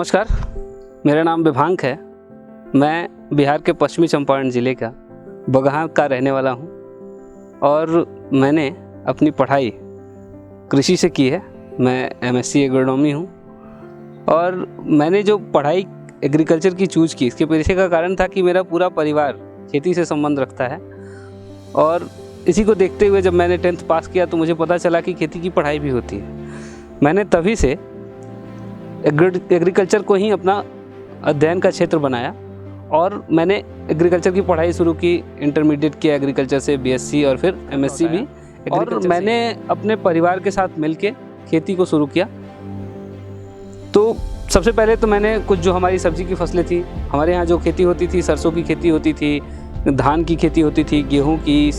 नमस्कार, मेरा नाम विभांक है। मैं बिहार के पश्चिमी चंपारण ज़िले का बगहा का रहने वाला हूँ और मैंने अपनी पढ़ाई कृषि से की है। मैं एमएससी एग्रोनॉमी हूँ और मैंने जो पढ़ाई एग्रीकल्चर की चूज़ की, इसके पीछे का कारण था कि मेरा पूरा परिवार खेती से संबंध रखता है और इसी को देखते हुए जब मैंने 10th पास किया तो मुझे पता चला कि खेती की पढ़ाई भी होती है। मैंने तभी से एग्रीकल्चर को ही अपना अध्ययन का क्षेत्र बनाया और मैंने एग्रीकल्चर की पढ़ाई शुरू की। इंटरमीडिएट किया एग्रीकल्चर से, बीएससी और फिर एमएससी भी। और मैंने अपने परिवार के साथ मिलके खेती को शुरू किया। तो सबसे पहले तो मैंने कुछ जो हमारी सब्जी की फसलें थी, हमारे यहाँ जो खेती होती थी, सरसों की खेती होती थी, धान की खेती होती थी, गेहूँ की,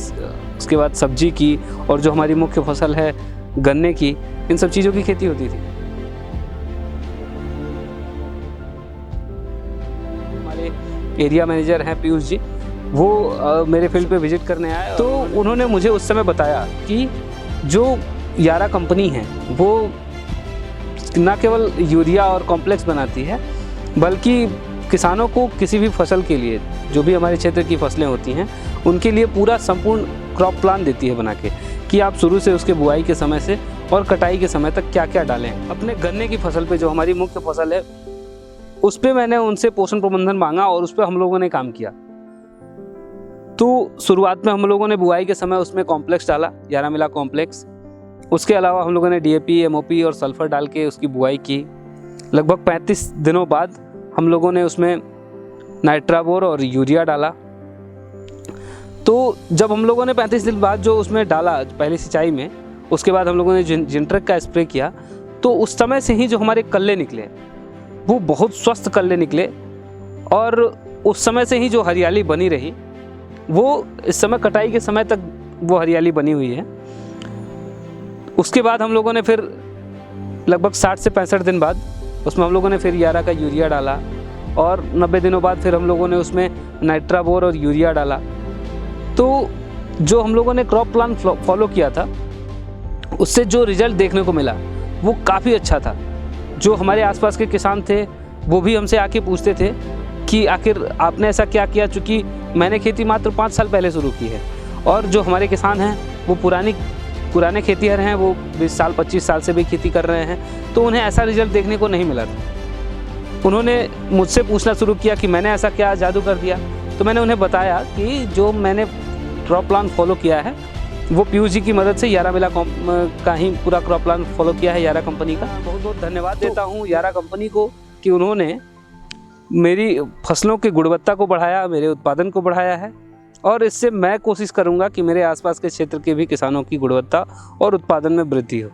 उसके बाद सब्जी की और जो हमारी मुख्य फसल है गन्ने की, इन सब चीज़ों की खेती होती थी। एरिया मैनेजर हैं पीयूष जी, वो मेरे फील्ड पे विजिट करने आए तो उन्होंने मुझे उस समय बताया कि जो यारा कंपनी है वो न केवल यूरिया और कॉम्प्लेक्स बनाती है बल्कि किसानों को किसी भी फसल के लिए, जो भी हमारे क्षेत्र की फसलें होती हैं उनके लिए पूरा संपूर्ण क्रॉप प्लान देती है बना के, कि आप शुरू से उसके बुआई के समय से और कटाई के समय तक क्या क्या डालें। अपने गन्ने की फसल पे, जो हमारी मुख्य फसल है, उस पर मैंने उनसे पोषण प्रबंधन मांगा और उस पर हम लोगों ने काम किया। तो शुरुआत में हम लोगों ने बुआई के समय उसमें कॉम्प्लेक्स डाला, 11 मिला कॉम्प्लेक्स। उसके अलावा हम लोगों ने डीएपी, एमओपी और सल्फर डाल के उसकी बुआई की। लगभग 35 दिनों बाद हम लोगों ने उसमें नाइट्राबोर और यूरिया डाला। तो जब हम लोगों ने 35 दिन बाद जो उसमें डाला पहली सिंचाई में, उसके बाद हम लोगों ने जिंट्रेक का स्प्रे किया, तो उस समय से ही जो हमारे कल्ले निकले वो बहुत स्वस्थ कल्ले निकले और उस समय से ही जो हरियाली बनी रही वो इस समय कटाई के समय तक वो हरियाली बनी हुई है। उसके बाद हम लोगों ने फिर लगभग 60 से 65 दिन बाद उसमें हम लोगों ने फिर यारा का यूरिया डाला और 90 दिनों बाद फिर हम लोगों ने उसमें नाइट्राबोर और यूरिया डाला। तो जो हम लोगों ने क्रॉप प्लान फॉलो किया था उससे जो रिजल्ट देखने को मिला वो काफ़ी अच्छा था। जो हमारे आसपास के किसान थे वो भी हमसे आके पूछते थे कि आखिर आपने ऐसा क्या किया, चूँकि मैंने खेती मात्र 5 साल पहले शुरू की है और जो हमारे किसान हैं वो पुराने खेतिहर हैं, वो 20 साल 25 साल से भी खेती कर रहे हैं, तो उन्हें ऐसा रिजल्ट देखने को नहीं मिला था। उन्होंने मुझसे पूछना शुरू किया कि मैंने ऐसा क्या जादू कर दिया। तो मैंने उन्हें बताया कि जो मैंने क्रॉप प्लान फॉलो किया है वो पीयूष जी की मदद से यारा मिला का ही पूरा क्रॉप प्लान फॉलो किया है, यारा कंपनी का। बहुत बहुत धन्यवाद देता हूँ यारा कंपनी को कि उन्होंने मेरी फसलों की गुणवत्ता को बढ़ाया, मेरे उत्पादन को बढ़ाया है और इससे मैं कोशिश करूँगा कि मेरे आसपास के क्षेत्र के भी किसानों की गुणवत्ता और उत्पादन में वृद्धि हो।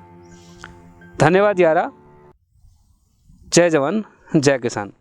धन्यवाद यारा। जय जवान, जय किसान।